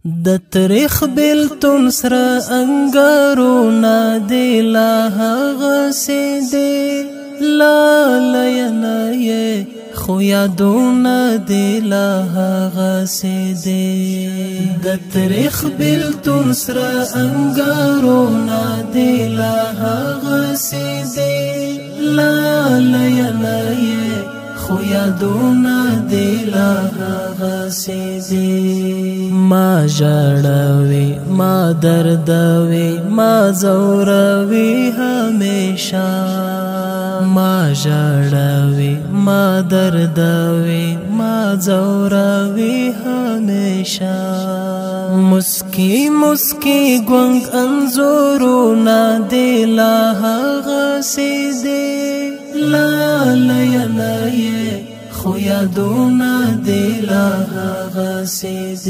د تاریخ بیلتون سره انګارونه دی لا هغسې دی لا لینا یې خو یادونه دی لا هغسې دی د تاریخ بیلتون سره انګارونه دی لا هغسې دی لا لینا یې خو یادونه دی لا هغسې دی ما ژړوي ما دردوي ما زوروي همیشه ما ژړوي ما دردوي ما زوروي همیشه مسکی مسکی ګونګ انځورونه دی لا هغسې دی لا لینا یې خو یادونه دی لا هغسې دی